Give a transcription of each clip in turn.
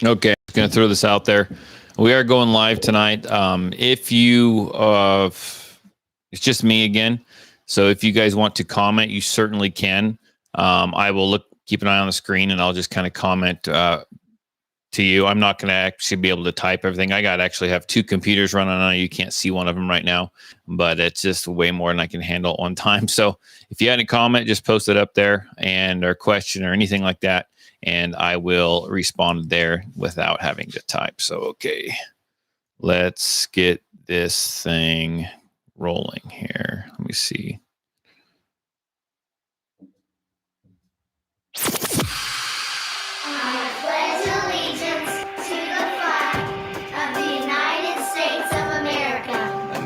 Okay, I'm going to throw this out there. We are going live tonight. If you, it's just me again. So if you guys want to comment, you certainly can. I will keep an eye on the screen, and I'll just kind of comment to you. I'm not going to actually be able to type everything. I got to actually have two computers running on. You can't see one of them right now, but it's just way more than I can handle at one time. So if you had a comment, just post it up there or question or anything like that, and I will respond there without having to type. So, okay, let's get this thing rolling here. Let me see.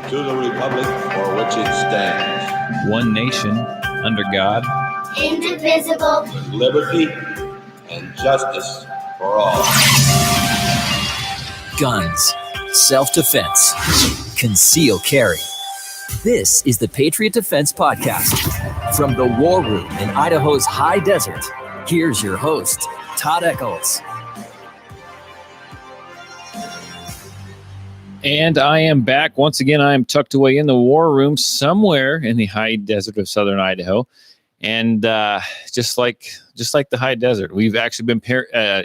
To the republic for which it stands, one nation, under God, indivisible, with liberty and justice for all. Guns, self-defense, conceal carry. This is the Patriot Defense Podcast. From the War Room in Idaho's high desert, here's your host, Todd Echols. And I am back. Once again, I am tucked away in the war room somewhere in the high desert of southern Idaho. And just like the high desert, we've actually been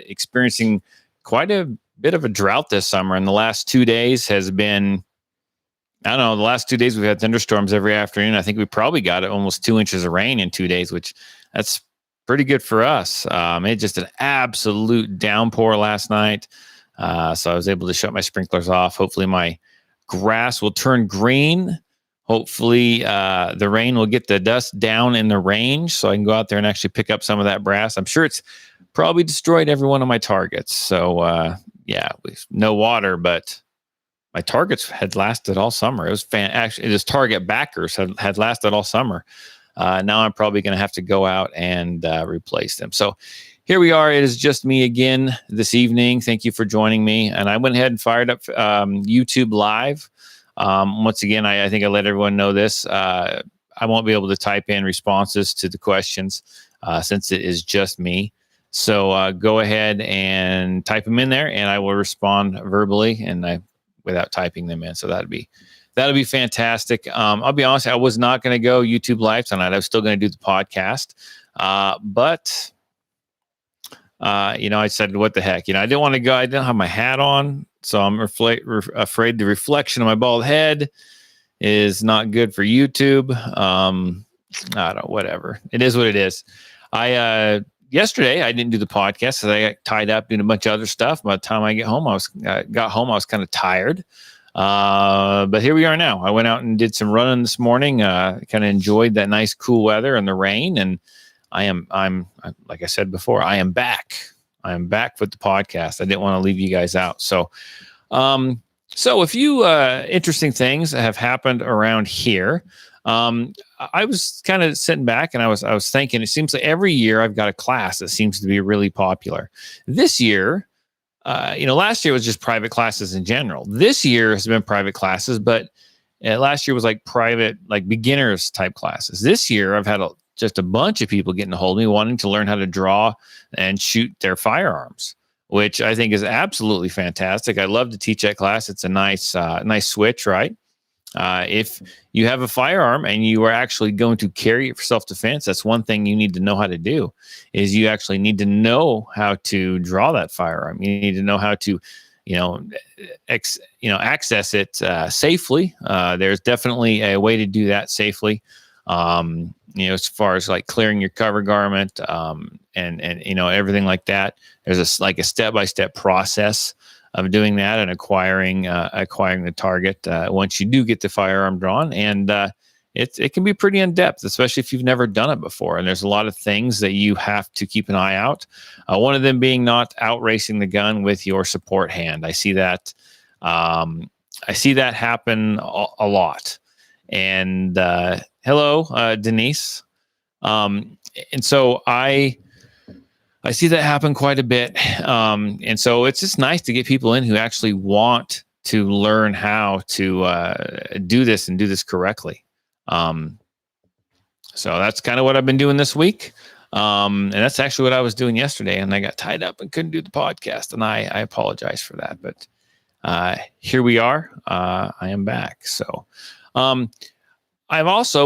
experiencing quite a bit of a drought this summer. And the last 2 days has been, I don't know, the last 2 days we've had thunderstorms every afternoon. I think we probably got almost 2 inches of rain in 2 days, which that's pretty good for us. It just an absolute downpour last night. So I was able to shut my sprinklers off. Hopefully my grass will turn green. Hopefully the rain will get the dust down in the range so I can go out there and actually pick up some of that brass. I'm sure it's probably destroyed every one of my targets. So yeah, no water, but my targets had lasted all summer. It was actually, this target backers had lasted all summer. Now I'm probably going to have to go out and replace them. So here we are. It is just me again this evening. Thank you for joining me. And I went ahead and fired up YouTube Live. Once again, I think I let everyone know this. I won't be able to type in responses to the questions since it is just me. So go ahead and type them in there, and I will respond verbally and without typing them in. So that'll be fantastic. I'll be honest, I was not going to go YouTube Live tonight. I was still going to do the podcast, but I said, what the heck? I didn't want to go. I didn't have my hat on, so I'm afraid the reflection of my bald head is not good for YouTube. I don't know, whatever. It is what it is. Yesterday I didn't do the podcast because I got tied up doing a bunch of other stuff. By the time I got home, I was kind of tired. But here we are now. I went out and did some running this morning. Kind of enjoyed that nice cool weather and the rain, and I'm like I said before, I am back. I am back with the podcast. I didn't want to leave you guys out. So a few interesting things have happened around here. I was kind of sitting back and I was thinking, it seems like every year I've got a class that seems to be really popular. This year, last year was just private classes in general. This year has been private classes, but last year was like private, like beginners type classes. This year I've had just a bunch of people getting a hold of me wanting to learn how to draw and shoot their firearms, which I think is absolutely fantastic. I love to teach that class. It's a nice switch, right? If you have a firearm and you are actually going to carry it for self-defense, that's one thing you need to know how to do, is you actually need to know how to draw that firearm. You need to know how to, access it safely. There's definitely a way to do that safely. As far as like clearing your cover garment, and everything like that. There's a step-by-step process of doing that and acquiring the target once you do get the firearm drawn. And it can be pretty in depth, especially if you've never done it before. And there's a lot of things that you have to keep an eye out. One of them being not out racing the gun with your support hand. I see that happen a lot. And hello, Denise. And so I see that happen quite a bit. And so it's just nice to get people in who actually want to learn how to do this and do this correctly. So that's kind of what I've been doing this week. And that's actually what I was doing yesterday, and I got tied up and couldn't do the podcast, and I apologize for that. But here we are. I am back. So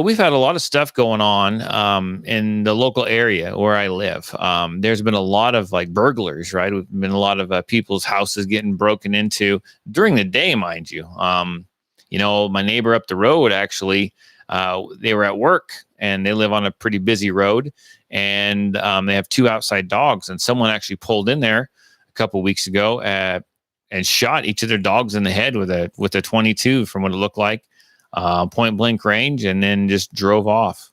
we've had a lot of stuff going on in the local area where I live. There's been a lot of like burglars, right? We've been a lot of people's houses getting broken into during the day, mind you. My neighbor up the road, actually, they were at work and they live on a pretty busy road, and they have 2 outside dogs, and someone actually pulled in there a couple weeks ago and shot each of their dogs in the head with a 22 from what it looked like, point blank range, and then just drove off.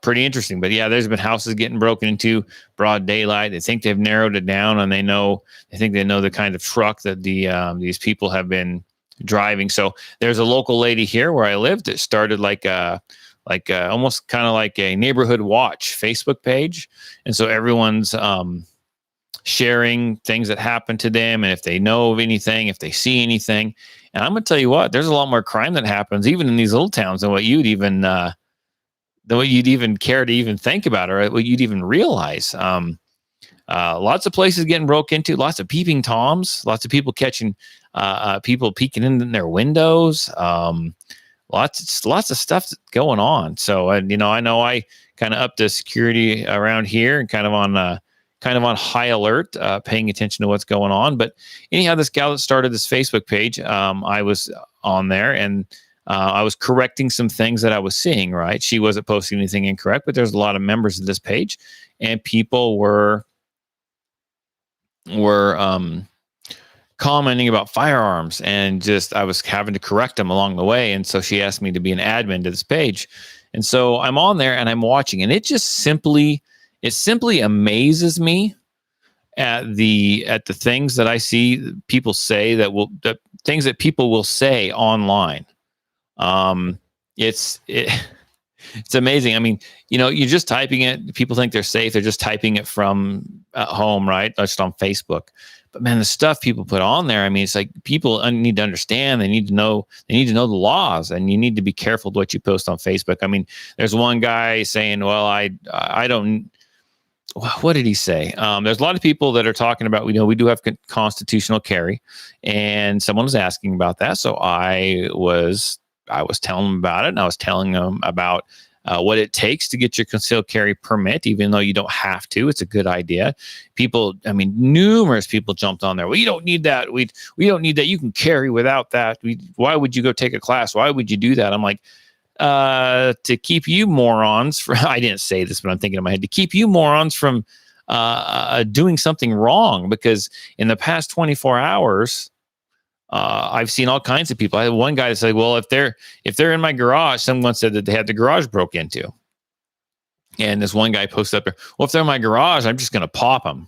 Pretty interesting. But yeah, there's been houses getting broken into broad daylight. They think they've narrowed it down, and they think they know the kind of truck that these people have been driving. So there's a local lady here where I live that started like almost kind of like a neighborhood watch Facebook page. And so everyone's sharing things that happen to them, and if they know of anything, if they see anything. And I'm going to tell you what, there's a lot more crime that happens even in these little towns than what you'd even care to even think about, or what you'd even realize. Lots of places getting broke into, lots of peeping Toms, lots of people catching people peeking in their windows. Lots of stuff going on. So, I know I kind of upped the security around here and kind of on high alert, paying attention to what's going on. But anyhow, this gal that started this Facebook page, I was on there, and I was correcting some things that I was seeing, right? She wasn't posting anything incorrect, but there's a lot of members of this page, and people were commenting about firearms, and just I was having to correct them along the way. And so she asked me to be an admin to this page. And so I'm on there and I'm watching, and it simply amazes me at the things that I see people say the things that people will say online. It's amazing. I mean, you're just typing it. People think they're safe. They're just typing it from home, right? Just on Facebook. But man, the stuff people put on there, I mean, it's like people need to understand. They need to know the laws, and you need to be careful with what you post on Facebook. I mean, there's one guy saying, well, I don't, what did he say? There's a lot of people that are talking about, we do have constitutional carry, and someone was asking about that. So I was telling them about it, and I was telling them about what it takes to get your concealed carry permit, even though you don't have to. It's a good idea. Numerous people jumped on there. Well, you don't need that. We don't need that. You can carry without that. Why would you go take a class? Why would you do that? I'm like, to keep you morons from, I didn't say this, but I'm thinking in my head, to keep you morons from doing something wrong, because in the past 24 hours, I've seen all kinds of people. I had one guy that said, well, if they're in my garage, someone said that they had the garage broke into. And this one guy posted up there, well, if they're in my garage, I'm just going to pop them.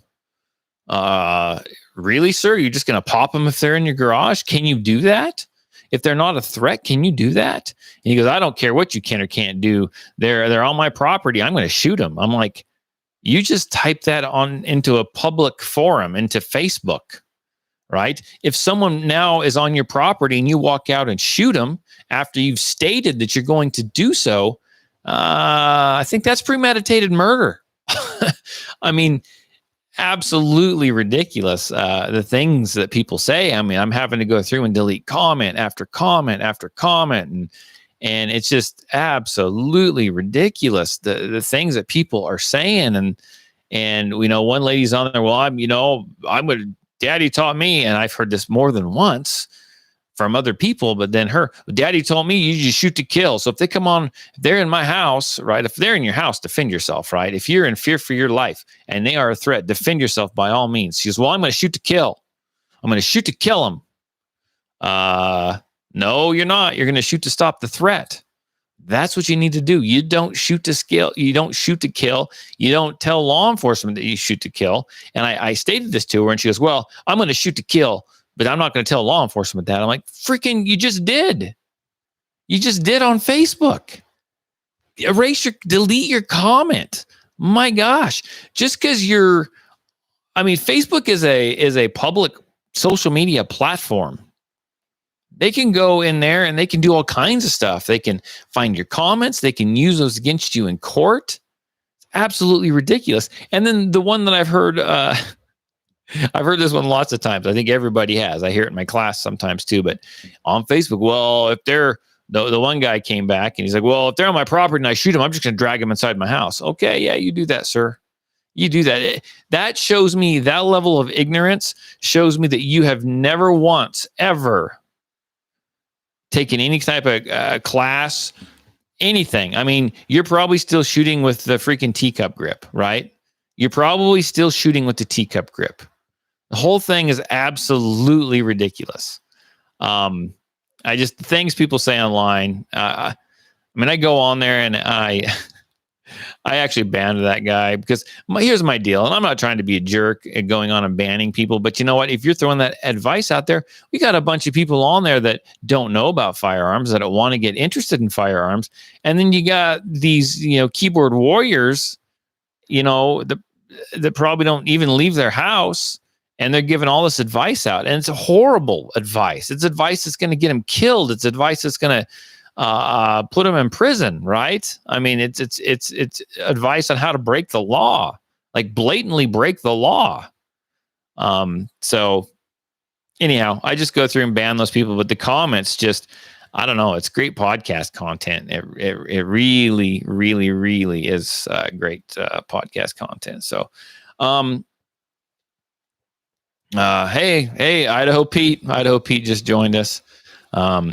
Really, sir? You're just going to pop them if they're in your garage? Can you do that? If they're not a threat, can you do that? And he goes, I don't care what you can or can't do. They're on my property. I'm going to shoot them. I'm like, you just type that into a public forum, into Facebook. Right? If someone now is on your property and you walk out and shoot them after you've stated that you're going to do so, I think that's premeditated murder. I mean, absolutely ridiculous. The things that people say. I mean, I'm having to go through and delete comment after comment after comment, and it's just absolutely ridiculous. The things that people are saying, and one lady's on there. Well, I'm going to. Daddy taught me, and I've heard this more than once from other people, but then Daddy told me you just shoot to kill. So if they come on, if they're in my house, right? If they're in your house, defend yourself, right? If you're in fear for your life and they are a threat, defend yourself by all means. She goes, well, I'm going to shoot to kill. I'm going to shoot to kill them. No, you're not. You're going to shoot to stop the threat. That's what you need to do. You don't shoot to kill. You don't shoot to kill. You don't tell law enforcement that you shoot to kill. And I stated this to her, and she goes, well, I'm going to shoot to kill, but I'm not going to tell law enforcement that. I'm like, freaking, you just did. You just did on Facebook. Delete your comment. My gosh. Just because Facebook is a public social media platform. They can go in there and they can do all kinds of stuff. They can find your comments. They can use those against you in court. absolutely ridiculous. And then the one that I've heard, I've heard this one lots of times. I think everybody has. I hear it in my class sometimes too, but on Facebook, well, if they're, the one guy came back and he's like, well, if they're on my property and I shoot them, I'm just going to drag them inside my house. Okay, yeah, you do that, sir. You do that. That shows me, that level of ignorance shows me that you have never once, ever taken any type of class, anything. I mean, you're probably still shooting with the freaking teacup grip, right? You're probably still shooting with the teacup grip. The whole thing is absolutely ridiculous. I just, things people say online. I mean, I go on there and I actually banned that guy because here's my deal. And I'm not trying to be a jerk and going on and banning people, but you know what? If you're throwing that advice out there, we got a bunch of people on there that don't know about firearms, that don't want to get interested in firearms. And then you got these, keyboard warriors, that probably don't even leave their house, and they're giving all this advice out. And it's horrible advice. It's advice that's going to get them killed. It's advice that's going to put them in prison, right? I mean, it's advice on how to break the law, like blatantly break the law. So anyhow, I just go through and ban those people, but the comments just, I don't know. It's great podcast content. It really, really, really is great podcast content. So, hey, Idaho Pete just joined us.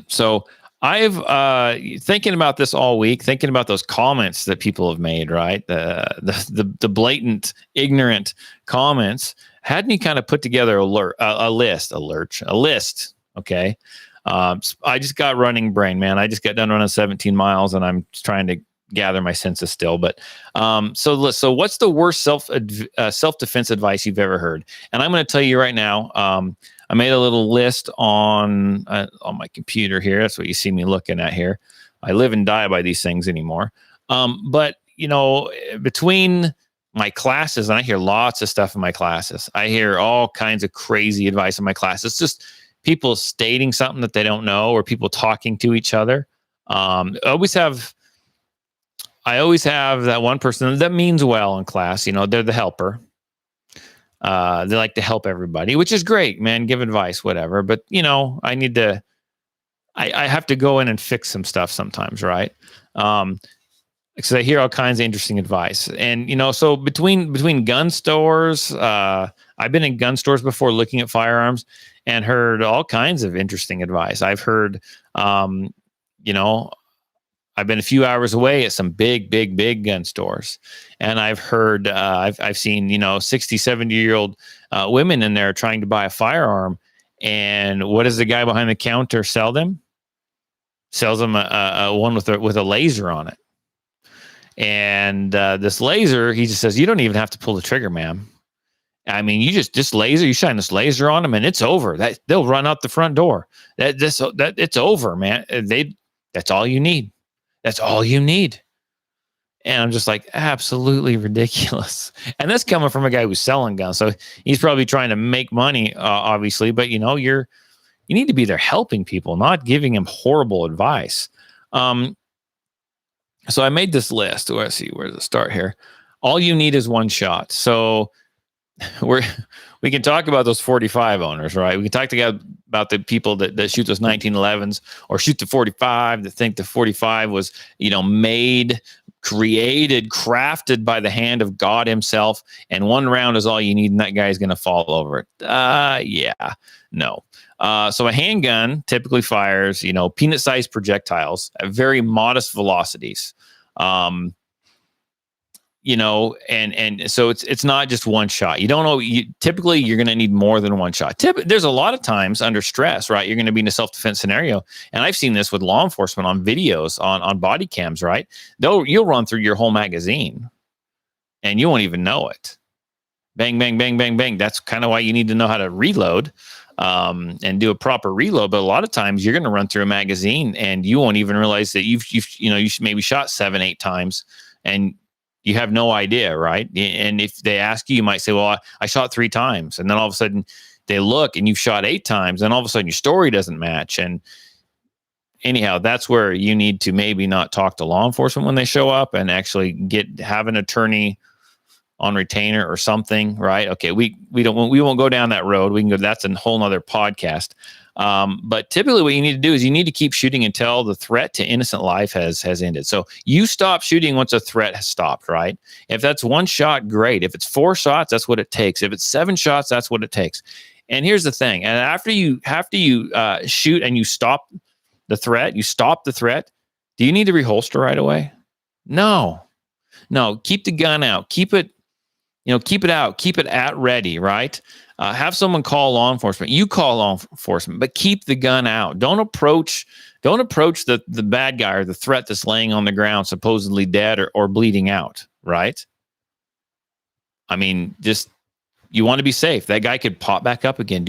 So I've thinking about this all week, thinking about those comments that people have made, right? The blatant, ignorant comments. Had me kind of put together a list. Okay. I just got running brain, man. I just got done running 17 miles and I'm trying to gather my senses still. But so what's the worst self-defense advice you've ever heard? And I'm going to tell you right now, I made a little list on my computer here. That's what you see me looking at here. I live and die by these things anymore. But between my classes, and I hear lots of stuff in my classes. I hear all kinds of crazy advice in my classes. It's just people stating something that they don't know, or people talking to each other. I always have that one person that means well in class. They're the helper. They like to help everybody, which is great, man. Give advice, whatever. But I have to go in and fix some stuff sometimes, right? Because I hear all kinds of interesting advice, and so between gun stores, I've been in gun stores before looking at firearms and heard all kinds of interesting advice. I've heard, I've been a few hours away at some big gun stores, and I've heard, I've seen, 60, 70-year-old women in there trying to buy a firearm. And what does the guy behind the counter sell them? Sells them a one with a laser on it. And this laser, he just says, you don't even have to pull the trigger, ma'am. I mean, you just laser, you shine this laser on them and it's over. That they'll run out the front door. That it's over, man. That's all you need. That's all you need. And I'm just like, absolutely ridiculous. And that's coming from a guy who's selling guns. So he's probably trying to make money, obviously, but you need to be there helping people, not giving them horrible advice. So I made this list. Let's see, where does it start here? All you need is one shot. So we can talk about those 45 owners, right? We can talk about the people that shoot those 1911s or shoot the 45, that think the 45 was, made, created, crafted by the hand of God himself. And one round is all you need. And that guy's going to fall over it. Yeah, no. So a handgun typically fires, peanut-sized projectiles at very modest velocities. And so it's not just one shot. You don't know. Typically, you're going to need more than one shot. There's a lot of times under stress, right? You're going to be in a self-defense scenario. And I've seen this with law enforcement on videos, on body cams, right? You'll run through your whole magazine and you won't even know it. Bang, bang, bang, bang, bang. That's kind of why you need to know how to reload and do a proper reload. But a lot of times you're going to run through a magazine and you won't even realize that you maybe shot 7-8 times and you have no idea, right? And if they ask you, you might say, well, I shot 3 times. And then all of a sudden they look and you've shot 8 times. And all of a sudden your story doesn't match. And anyhow, that's where you need to maybe not talk to law enforcement when they show up and actually have an attorney on retainer or something, right? Okay, we won't go down that road. We can go. That's a whole nother podcast. But typically, what you need to do is you need to keep shooting until the threat to innocent life has ended. So you stop shooting once a threat has stopped, right? If that's one shot, great. If it's 4 shots, that's what it takes. If it's 7 shots, that's what it takes. And here's the thing: and after you shoot and you stop the threat, do you need to reholster right away? No. Keep the gun out. Keep it out. Keep it at ready, right? Have someone call law enforcement. You call law enforcement, but keep the gun out. Don't approach the bad guy or the threat that's laying on the ground, supposedly dead or bleeding out, right? I mean, you want to be safe. That guy could pop back up again.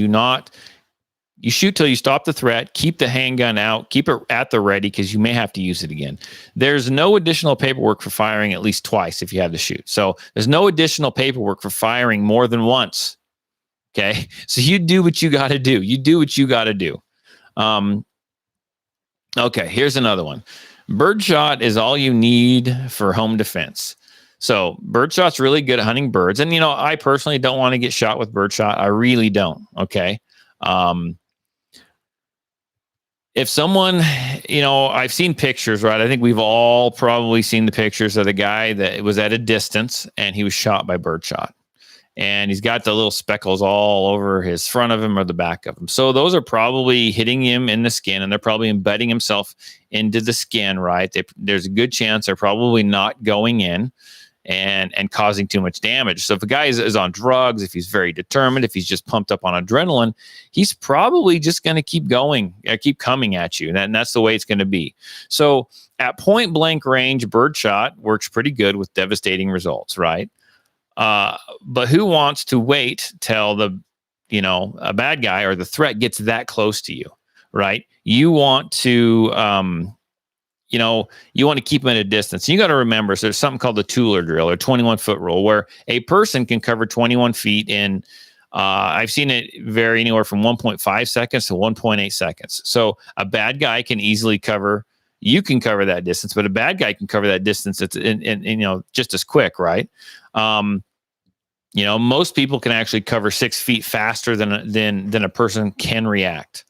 You shoot till you stop the threat. Keep the handgun out. Keep it at the ready because you may have to use it again. There's no additional paperwork for firing at least twice if you have to shoot. So there's no additional paperwork for firing more than once. Okay, so you do what you got to do. Okay, here's another one. Birdshot is all you need for home defense. So birdshot's really good at hunting birds. And, I personally don't want to get shot with birdshot. I really don't. Okay. If someone, I've seen pictures, right? I think we've all probably seen the pictures of the guy that was at a distance and he was shot by birdshot. And he's got the little speckles all over his front of him or the back of him. So those are probably hitting him in the skin, and they're probably embedding himself into the skin, right? There's a good chance they're probably not going in and causing too much damage. So if a guy is on drugs, if he's very determined, if he's just pumped up on adrenaline, he's probably just going to keep coming at you. And that's the way it's going to be. So at point blank range, birdshot works pretty good with devastating results, right? But who wants to wait till a bad guy or the threat gets that close to you, right? You want to, you want to keep them at a distance. You got to remember, so there's something called the Tueller drill or 21-foot rule, where a person can cover 21 feet in, I've seen it vary anywhere from 1.5 seconds to 1.8 seconds. So a bad guy can easily you can cover that distance, but a bad guy can cover that distance in just as quick, right? Most people can actually cover 6 feet faster than a person can react.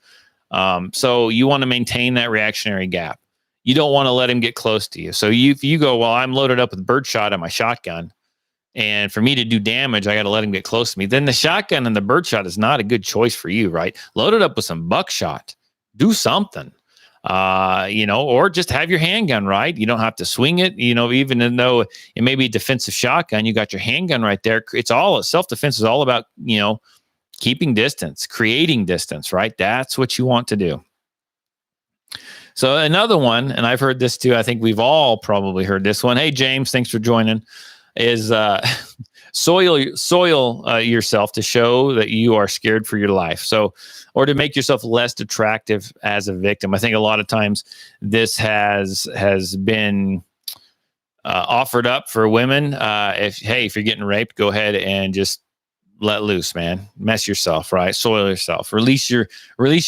So you want to maintain that reactionary gap. You don't want to let him get close to you. So if you go, well, I'm loaded up with birdshot on my shotgun, and for me to do damage, I got to let him get close to me. Then the shotgun and the birdshot is not a good choice for you, right? Load it up with some buckshot. Do something. Or just have your handgun, right? You don't have to swing it, even though it may be a defensive shotgun, you got your handgun right there. It's all self-defense is all about, keeping distance, creating distance, right? That's what you want to do. So another one, and I've heard this too, I think we've all probably heard this one. Hey, James, thanks for joining, is soil yourself to show that you are scared for your life. So, or to make yourself less attractive as a victim. I think a lot of times this has been offered up for women. If you're getting raped, go ahead and just let loose, man. Mess yourself, right? Soil yourself. Release your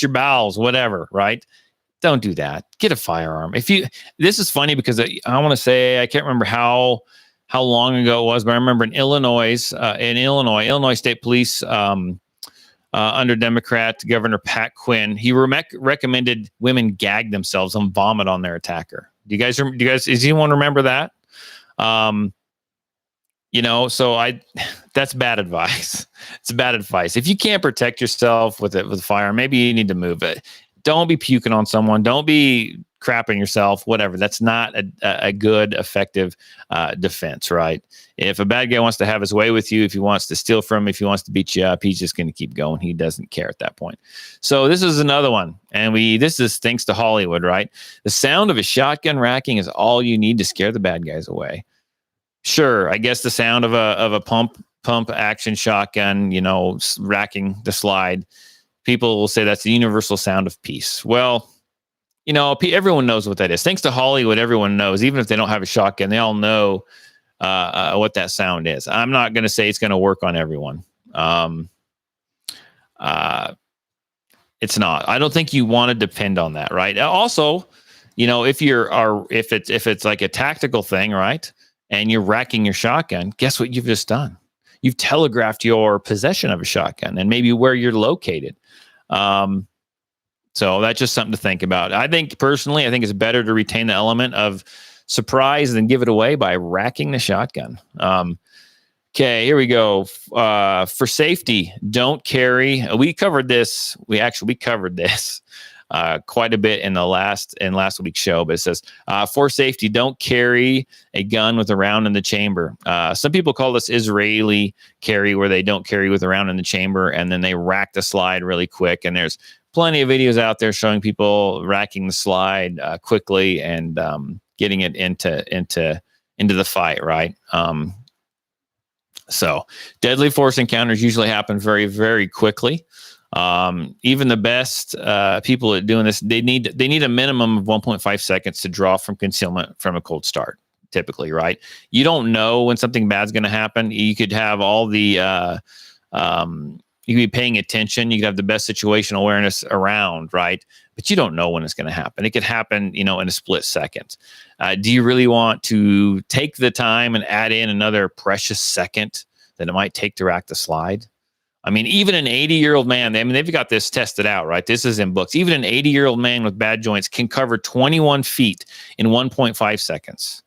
bowels, whatever, right? Don't do that. Get a firearm. This is funny because I want to say, I can't remember how long ago it was, but I remember in Illinois State Police, under Democrat Governor Pat Quinn, he recommended women gag themselves and vomit on their attacker. Does anyone remember that? That's bad advice. It's bad advice. If you can't protect yourself with a firearm, maybe you need to move it. Don't be puking on someone. Don't be crapping yourself, whatever. That's not a good, effective defense, right? If a bad guy wants to have his way with you, if he wants to steal from you, if he wants to beat you up, he's just going to keep going. He doesn't care at that point. So this is another one. And this is thanks to Hollywood, right? The sound of a shotgun racking is all you need to scare the bad guys away. Sure, I guess the sound of a pump action shotgun, racking the slide, people will say that's the universal sound of peace. Well, everyone knows what that is. Thanks to Hollywood, everyone knows. Even if they don't have a shotgun, they all know what that sound is. I'm not going to say it's going to work on everyone. It's not. I don't think you want to depend on that, right? Also, if it's like a tactical thing, right, and you're racking your shotgun, guess what you've just done? You've telegraphed your possession of a shotgun and maybe where you're located. So that's just something to think about. I think personally, it's better to retain the element of surprise than give it away by racking the shotgun. Okay, here we go. For safety, don't carry. We covered this. We covered this quite a bit in last week's show. But it says, for safety, don't carry a gun with a round in the chamber. Some people call this Israeli carry, where they don't carry with a round in the chamber, and then they rack the slide really quick. And there's plenty of videos out there showing people racking the slide quickly and getting it into the fight, right? So deadly force encounters usually happen very, very quickly. Even the best people at doing this, they need a minimum of 1.5 seconds to draw from concealment from a cold start, typically, right? You don't know when something bad's going to happen. You could have all the you could be paying attention. You could have the best situational awareness around, right? But you don't know when it's going to happen. It could happen, in a split second. Do you really want to take the time and add in another precious second that it might take to rack the slide? I mean, even an 80-year-old man, they've got this tested out, right? This is in books. Even an 80-year-old man with bad joints can cover 21 feet in 1.5 seconds.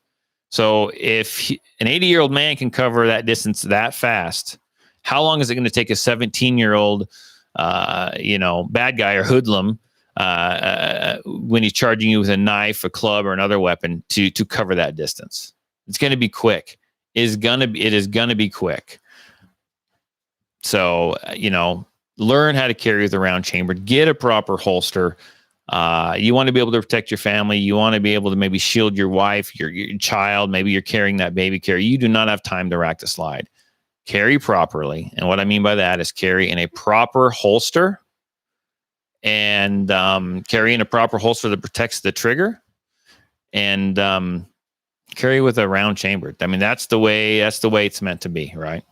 So if an 80-year-old man can cover that distance that fast, how long is it going to take a 17-year-old, bad guy or hoodlum when he's charging you with a knife, a club, or another weapon to cover that distance? It's going to be quick. It is going to be quick. So, learn how to carry with a round chamber. Get a proper holster. You want to be able to protect your family. You want to be able to maybe shield your wife, your child. Maybe you're carrying that baby carry. You do not have time to rack the slide. Carry properly. And what I mean by that is carry in a proper holster and carry in a proper holster that protects the trigger and carry with a round chamber. That's the way it's meant to be, right?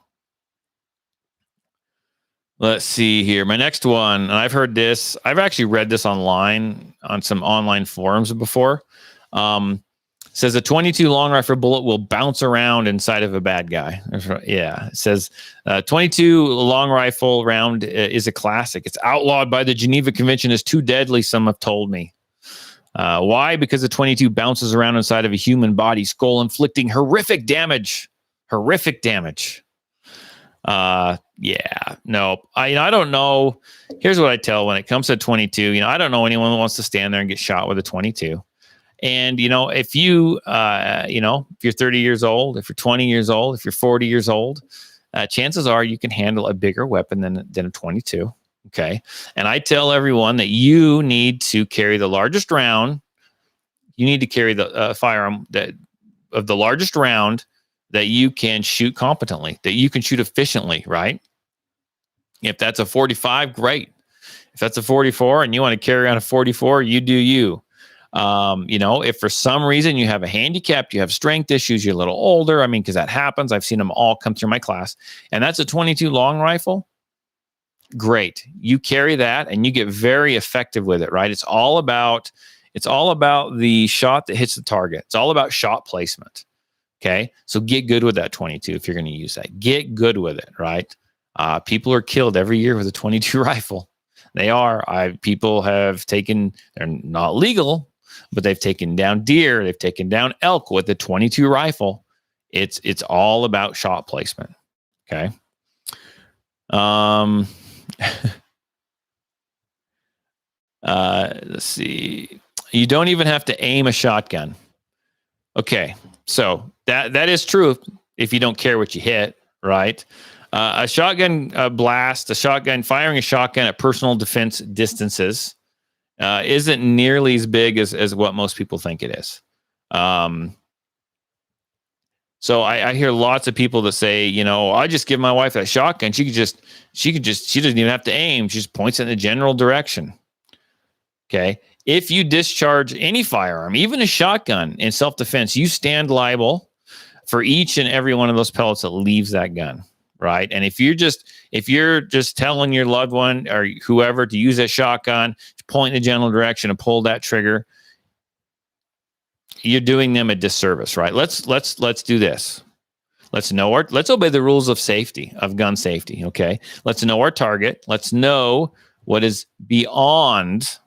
Let's see here. My next one, and I've heard this. I've actually read this online on some online forums before. Says a 22 long rifle bullet will bounce around inside of a bad guy. Yeah, it says 22 long rifle round is a classic. It's outlawed by the Geneva Convention as too deadly, some have told me. Why? Because the 22 bounces around inside of a human body, skull, inflicting horrific damage. Yeah, no, I don't know. Here's what I tell when it comes to 22. I don't know anyone that wants to stand there and get shot with a 22. And, if you're 30 years old, if you're 20 years old, if you're 40 years old, chances are you can handle a bigger weapon than a 22. Okay. And I tell everyone that you need to carry the largest round. You need to carry the firearm of the largest round that you can shoot competently, that you can shoot efficiently, right? If that's a 45, great. If that's a 44 and you want to carry on a 44, you do you. If for some reason you have a handicap, you have strength issues, you're a little older, because that happens. I've seen them all come through my class, and that's a 22 long rifle. Great. You carry that and you get very effective with it, right? It's all about the shot that hits the target. It's all about shot placement. Okay. So get good with that 22 if you're going to use that. Get good with it, right? People are killed every year with a 22 rifle. They are. People have taken, they're not legal, but they've taken down deer. They've taken down elk with the 22 rifle. It's all about shot placement. Okay. Let's see. You don't even have to aim a shotgun. Okay. So that is true if you don't care what you hit, right? A shotgun blast, firing a shotgun at personal defense distances isn't nearly as big as what most people think it is. So I hear lots of people that say, I just give my wife that shotgun. She doesn't even have to aim. She just points it in the general direction. Okay. If you discharge any firearm, even a shotgun in self-defense, you stand liable for each and every one of those pellets that leaves that gun. right? And if you're just telling your loved one or whoever to use that shotgun, point in the general direction and pull that trigger, you're doing them a disservice, right? Let's do this. Let's obey the rules of safety, of gun safety. Okay. Let's know our target. Let's know what is beyond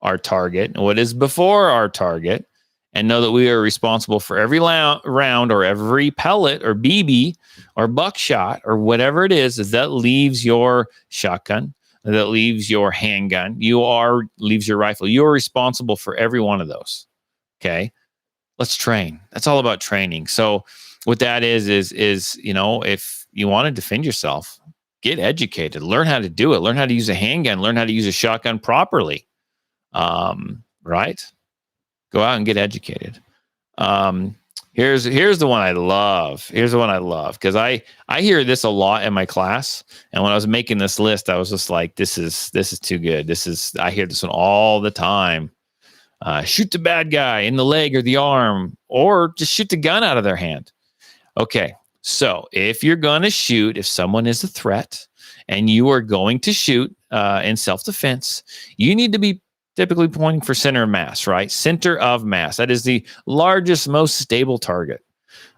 our target and what is before our target, and know that we are responsible for every round or every pellet or BB or buckshot or whatever it is that leaves your shotgun, that leaves your handgun, leaves your rifle. You are responsible for every one of those. Okay. Let's train. That's all about training. So what that is, if you want to defend yourself, get educated, learn how to do it, learn how to use a handgun, learn how to use a shotgun properly. Right? Go out and get educated. Here's the one I love. Here's the one I love because I hear this a lot in my class. And when I was making this list, I was just like, this is too good. I hear this one all the time. Shoot the bad guy in the leg or the arm, or just shoot the gun out of their hand. Okay, so if you're going to shoot, if someone is a threat and you are going to shoot in self-defense, you need to be typically pointing for center of mass, right? Center of mass. That is the largest, most stable target.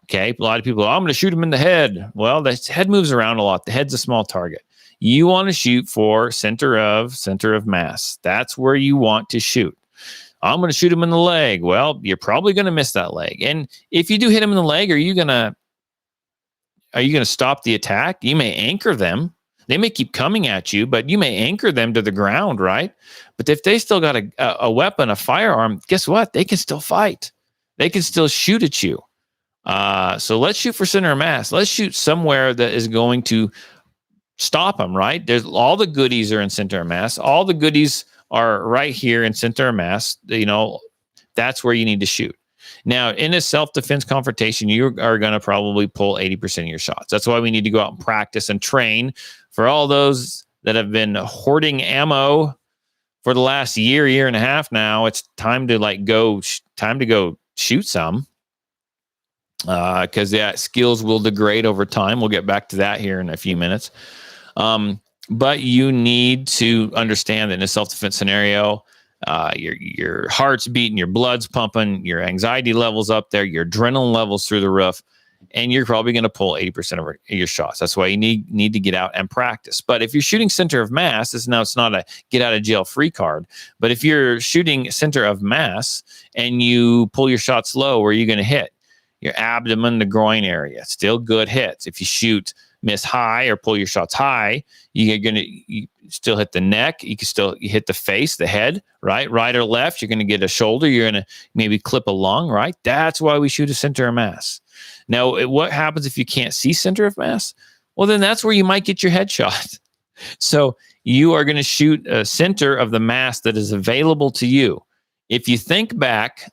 Okay, a lot of people, I'm going to shoot him in the head. Well, the head moves around a lot. The head's a small target. You want to shoot for center of mass. That's where you want to shoot. I'm going to shoot him in the leg. Well, you're probably going to miss that leg. And if you do hit him in the leg, are you going to stop the attack? You may anchor them. They may keep coming at you, but you may anchor them to the ground, right? But if they still got a weapon, a firearm, guess what? They can still fight. They can still shoot at you. So let's shoot for center of mass. Let's shoot somewhere that is going to stop them, right? There's all the goodies are in center of mass. All the goodies are right here in center of mass. That's where you need to shoot. Now, in a self-defense confrontation, you are going to probably pull 80% of your shots. That's why we need to go out and practice and train. For all those that have been hoarding ammo for the last year and a half now, it's time to go shoot some, because skills will degrade over time. We'll get back to that here in a few minutes. But you need to understand that in a self-defense scenario, your heart's beating, your blood's pumping, your anxiety levels up there, your adrenaline levels through the roof, and you're probably going to pull 80% of your shots. That's why you need to get out and practice. But if you're shooting center of mass, it's not a get out of jail free card. But if you're shooting center of mass and you pull your shots low, where are you going to hit? Your abdomen, the groin area. Still good hits. If you miss high or pull your shots high, you still hit the neck. You hit the face, the head, right or left. You're going to get a shoulder. You're going to maybe clip a lung, right? That's why we shoot a center of mass. Now, what happens if you can't see center of mass? Well, then that's where you might get your headshot. So you are going to shoot a center of the mass that is available to you. If you think back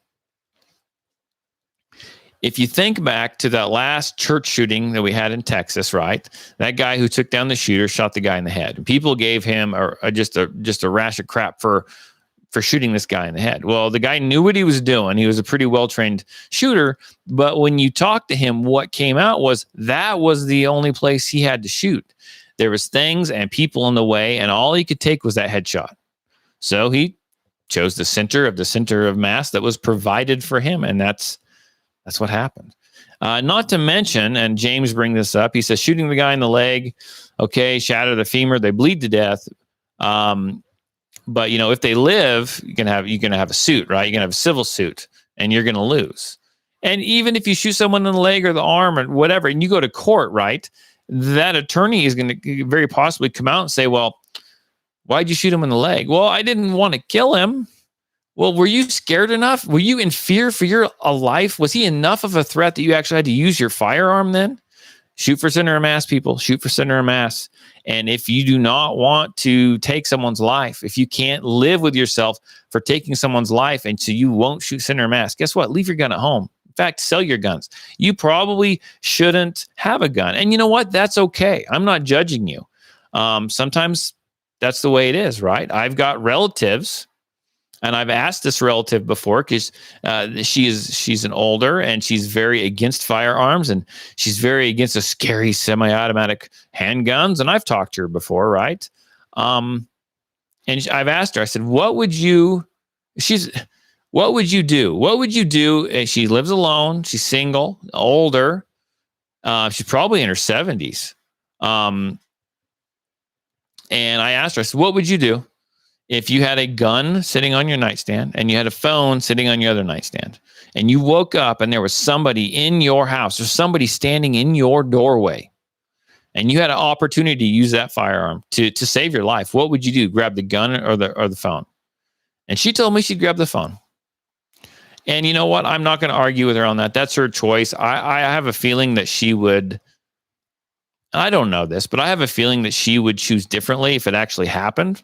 to that last church shooting that we had in Texas, right? That guy who took down the shooter shot the guy in the head. People gave him just a rash of crap for shooting this guy in the head. Well, the guy knew what he was doing. He was a pretty well-trained shooter. But when you talk to him, what came out was that was the only place he had to shoot. There was things and people in the way, and all he could take was that headshot. So he chose the center of mass that was provided for him, and that's what happened. Not to mention, and James bring this up, he says shooting the guy in the leg, okay, shatter the femur, they bleed to death. But if they live, you're gonna have a suit, right? You're gonna have a civil suit, and you're gonna lose. And even if you shoot someone in the leg or the arm or whatever, and you go to court, right? That attorney is going to very possibly come out and say, "Well, why'd you shoot him in the leg?" Well, I didn't want to kill him. Well, were you scared enough? Were you in fear for your life? Was he enough of a threat that you actually had to use your firearm then? Shoot for center of mass, people. Shoot for center of mass. And if you do not want to take someone's life, if you can't live with yourself for taking someone's life, and so you won't shoot center of mass, guess what? Leave your gun at home. In fact, sell your guns. You probably shouldn't have a gun. And you know what? That's okay. I'm not judging you. Sometimes that's the way it is, right? I've got relatives And I've asked this relative before because she's an older and she's very against firearms and she's very against the scary semi-automatic handguns. And I've talked to her before, right? And I've asked her. I said, "What would you?" What would you do? What would you do? She lives alone. She's single, older. She's probably in her 70s. And I asked her, I said, "What would you do if you had a gun sitting on your nightstand and you had a phone sitting on your other nightstand and you woke up and there was somebody in your house or somebody standing in your doorway and you had an opportunity to use that firearm to save your life? What would you do? Grab the gun or the phone?" And she told me she'd grab the phone. And you know what? I'm not going to argue with her on that. That's her choice. I have a feeling that she would, I don't know this, but I have a feeling that she would choose differently if it actually happened.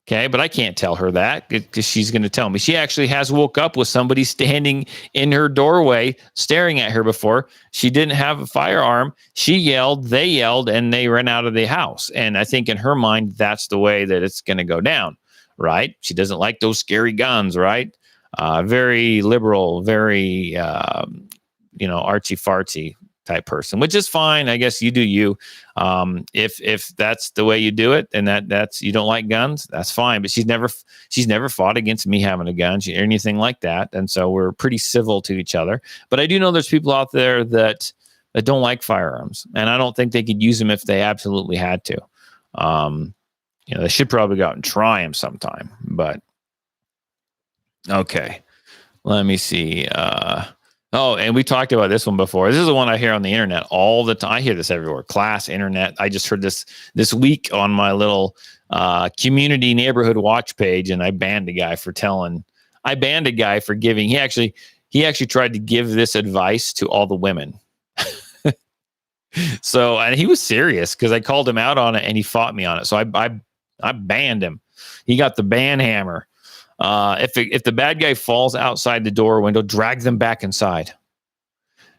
Okay, but I can't tell her that because she's going to tell me. She actually has woke up with somebody standing in her doorway staring at her before. She didn't have a firearm. She yelled, they yelled, and they ran out of the house. And I think in her mind, that's the way that it's going to go down, right? She doesn't like those scary guns, right? Very liberal, very, artsy-fartsy type person, which is fine. I guess you do you. If that's the way you do it, and that's you don't like guns, that's fine. But she's never fought against me having a gun or anything like that, and so we're pretty civil to each other. But I do know there's people out there that don't like firearms, and I don't think they could use them if they absolutely had to. They should probably go out and try them sometime. But okay, let me see. And we talked about this one before. This is the one I hear on the internet all the time. I hear this everywhere. Class, internet. I just heard this week on my little community neighborhood watch page, and I banned a guy for giving. He actually tried to give this advice to all the women. So, and he was serious because I called him out on it, and he fought me on it. So I banned him. He got the ban hammer. If the bad guy falls outside the door or window, drag them back inside.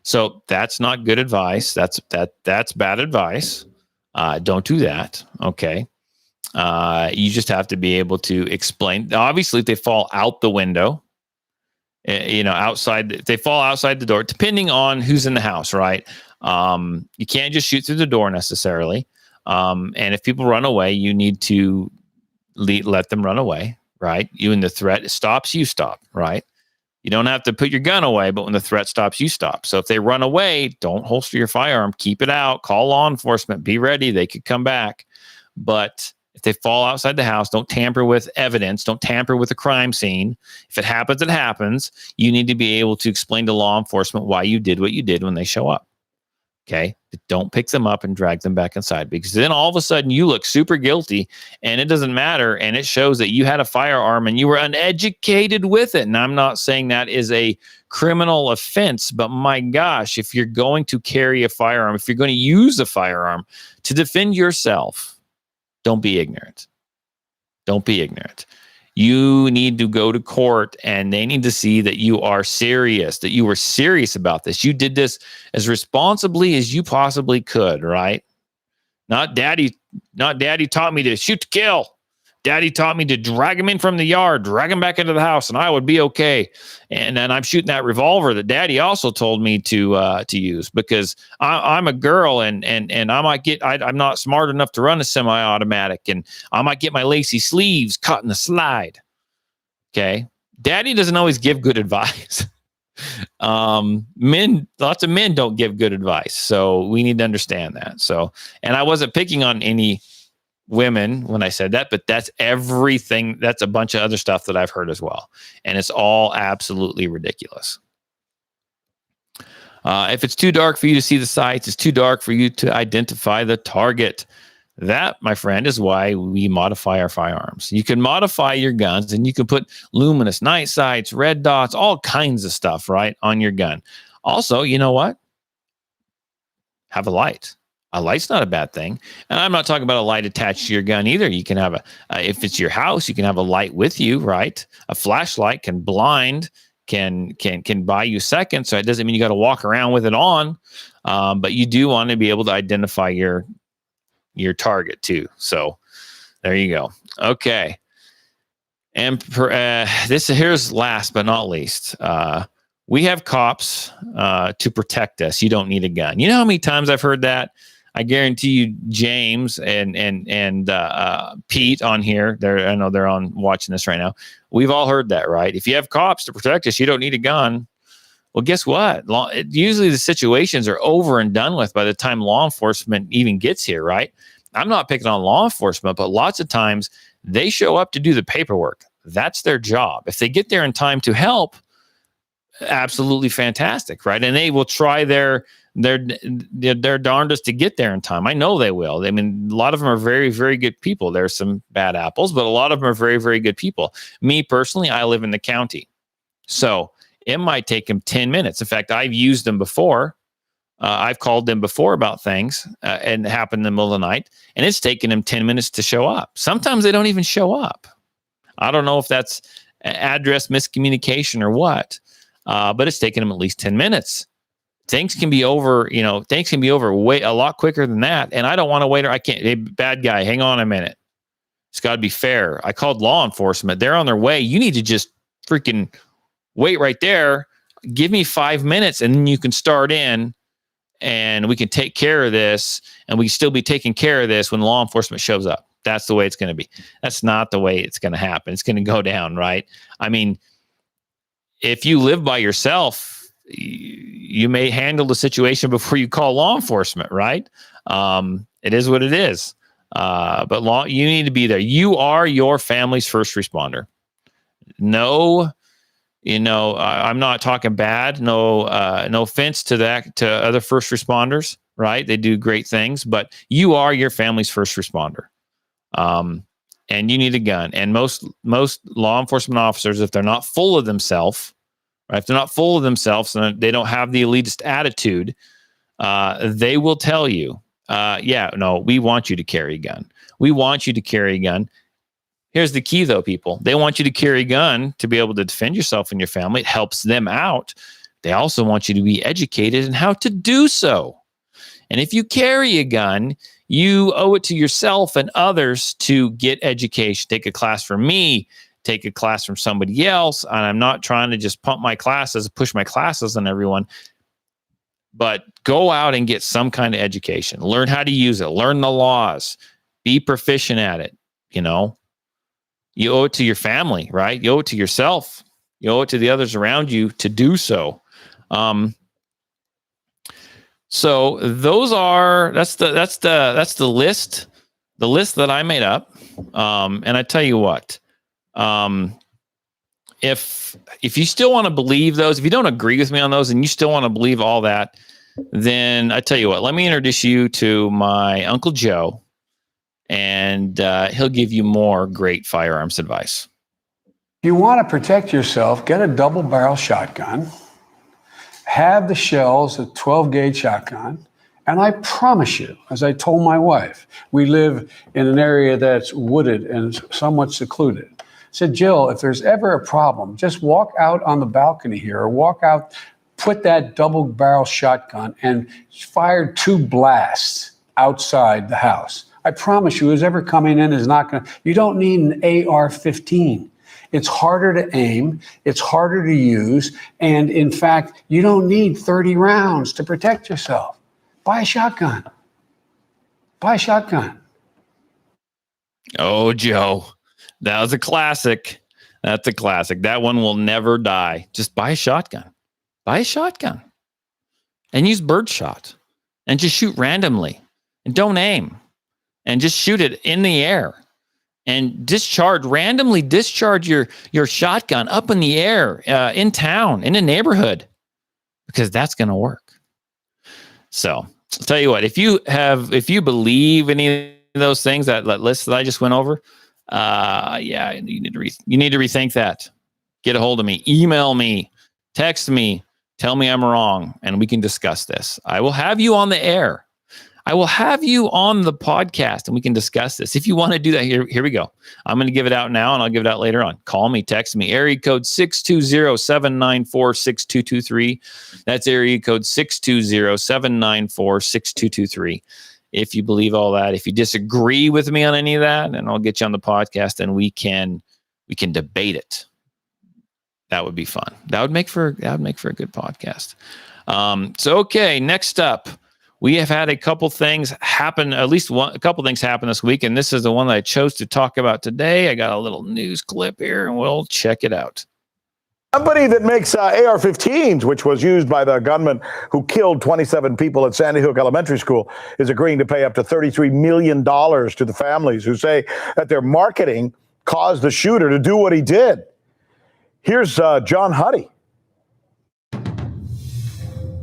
So that's not good advice. That's bad advice. Don't do that. Okay. You just have to be able to explain. Obviously, if they fall out the window, outside, if they fall outside the door, depending on who's in the house, right? You can't just shoot through the door necessarily. And if people run away, you need to let them run away. Right. You, when the threat stops, you stop. Right. You don't have to put your gun away, but when the threat stops, you stop. So if they run away, don't holster your firearm. Keep it out. Call law enforcement. Be ready. They could come back. But if they fall outside the house, don't tamper with evidence. Don't tamper with a crime scene. If it happens, it happens. You need to be able to explain to law enforcement why you did what you did when they show up. Okay. But don't pick them up and drag them back inside, because then all of a sudden you look super guilty and it doesn't matter. And it shows that you had a firearm and you were uneducated with it. And I'm not saying that is a criminal offense, but my gosh, if you're going to carry a firearm, if you're going to use a firearm to defend yourself, don't be ignorant. Don't be ignorant. You need to go to court and they need to see that you are serious, that you were serious about this. You did this as responsibly as you possibly could, right? Not daddy taught me to shoot to kill. Daddy taught me to drag him in from the yard, drag him back into the house, and I would be okay. And then I'm shooting that revolver that daddy also told me to use, because I'm a girl and I might get, I'm not smart enough to run a semi-automatic, and I might get my lacy sleeves caught in the slide. Okay. Daddy doesn't always give good advice. Lots of men don't give good advice. So we need to understand that. So, and I wasn't picking on any women when I said that, but that's everything. That's a bunch of other stuff that I've heard as well. And it's all absolutely ridiculous. If it's too dark for you to see the sights, it's too dark for you to identify the target. That, my friend, is why we modify our firearms. You can modify your guns and you can put luminous night sights, red dots, all kinds of stuff, right, on your gun. Also, you know what? Have a light. A light's not a bad thing. And I'm not talking about a light attached to your gun either. You can have if it's your house, you can have a light with you, right? A flashlight can blind, can buy you seconds. So it doesn't mean you got to walk around with it on. But you do want to be able to identify your target too. So there you go. Okay. And here's last but not least. We have cops to protect us. You don't need a gun. You know how many times I've heard that? I guarantee you, James and Pete on here. I know they're on watching this right now. We've all heard that, right? If you have cops to protect us, you don't need a gun. Well, guess what? Usually the situations are over and done with by the time law enforcement even gets here, right? I'm not picking on law enforcement, but lots of times they show up to do the paperwork. That's their job. If they get there in time to help, absolutely fantastic, right? And they will try their darndest to get there in time. I know they will. I mean, a lot of them are very, very good people. There's some bad apples, but a lot of them are very, very good people. Me personally, I live in the county, so it might take them 10 minutes. In fact, I've used them before. I've called them before about things and it happened in the middle of the night, and it's taken them 10 minutes to show up. Sometimes they don't even show up. I don't know if that's address miscommunication or what, but it's taken them at least 10 minutes. Things can be over, way a lot quicker than that. And I don't want to wait. I can't. Hey, bad guy, hang on a minute. It's got to be fair. I called law enforcement. They're on their way. You need to just freaking wait right there. Give me 5 minutes and then you can start in and we can take care of this, and we can still be taking care of this when law enforcement shows up. That's the way it's going to be. That's not the way it's going to happen. It's going to go down, right? I mean, if you live by yourself, you may handle the situation before you call law enforcement, right? It is what it is. But you need to be there. You are your family's first responder. No, I'm not talking bad. No offense to that, to other first responders, right? They do great things, but you are your family's first responder. And you need a gun. And most law enforcement officers, if they're not full of themselves, right? If they're not full of themselves and they don't have the elitist attitude, they will tell you, we want you to carry a gun. We want you to carry a gun. Here's the key, though, people. They want you to carry a gun to be able to defend yourself and your family. It helps them out. They also want you to be educated in how to do so. And if you carry a gun, you owe it to yourself and others to get education. Take a class from me, take a class from somebody else. And I'm not trying to just push my classes on everyone, but go out and get some kind of education. Learn how to use it. Learn the laws. Be proficient at it. You owe it to your family, right? You owe it to yourself. You owe it to the others around you to do so. So that's the list that I made up. And I tell you what, if you still want to believe those, if you don't agree with me on those and you still want to believe all that, then I tell you what, let me introduce you to my Uncle Joe, and he'll give you more great firearms advice. If you want to protect yourself, get a double barrel shotgun. Have the shells, a 12-gauge shotgun, and I promise you, as I told my wife, we live in an area that's wooded and somewhat secluded. I said, Jill, if there's ever a problem, just walk out on the balcony here or walk out, put that double-barrel shotgun and fire 2 blasts outside the house. I promise you, who's ever coming in is not going to, you don't need an AR-15. It's harder to aim, it's harder to use, and in fact, you don't need 30 rounds to protect yourself. Buy a shotgun. Buy a shotgun. Oh, Joe, that was a classic. That's a classic. That one will never die. Just buy a shotgun. Buy a shotgun. And use birdshot. And just shoot randomly. And don't aim. And just shoot it in the air. And randomly discharge your shotgun up in the air, in town, in a neighborhood, because that's going to work. So I'll tell you what, if you believe any of those things, that list that I just went over, you need to rethink that. Get a hold of me, email me, text me, tell me I'm wrong, and we can discuss this. I will have you on the air. I will have you on the podcast and we can discuss this. If you want to do that, here we go. I'm going to give it out now and I'll give it out later on. Call me, text me. Area code 620-794-6223. That's area code 620-794-6223. If you believe all that, if you disagree with me on any of that, and I'll get you on the podcast and we can we can debate it. That would be fun. That would make for a good podcast. So, okay, next up, we have had a couple things happen, a couple things happen this week, and this is the one that I chose to talk about today. I got a little news clip here, and we'll check it out. Company that makes AR-15s, which was used by the gunman who killed 27 people at Sandy Hook Elementary School, is agreeing to pay up to $33 million to the families who say that their marketing caused the shooter to do what he did. Here's John Huddy.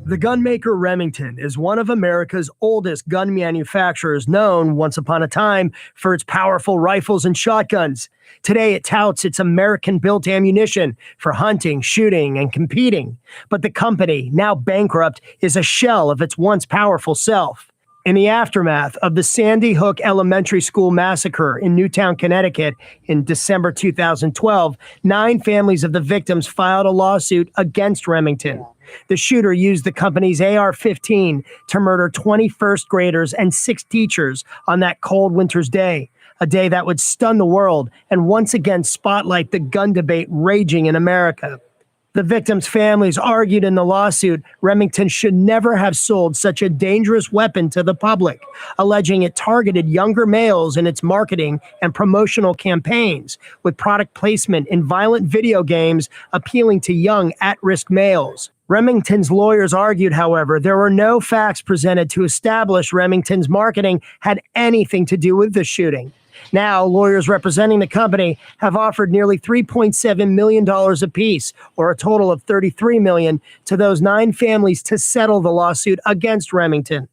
The gunmaker Remington is one of America's oldest gun manufacturers, known once upon a time for its powerful rifles and shotguns. Today, it touts its American-built ammunition for hunting, shooting, and competing. But the company, now bankrupt, is a shell of its once powerful self. In the aftermath of the Sandy Hook Elementary School massacre in Newtown, Connecticut in December 2012, 9 families of the victims filed a lawsuit against Remington. The shooter used the company's AR-15 to murder 20 first graders and 6 teachers on that cold winter's day, a day that would stun the world and once again spotlight the gun debate raging in America. The victims' families argued in the lawsuit Remington should never have sold such a dangerous weapon to the public, alleging it targeted younger males in its marketing and promotional campaigns, with product placement in violent video games appealing to young at-risk males. Remington's lawyers argued, however, there were no facts presented to establish Remington's marketing had anything to do with the shooting. Now, lawyers representing the company have offered nearly $3.7 million apiece, or a total of $33 million, to those 9 families to settle the lawsuit against Remington.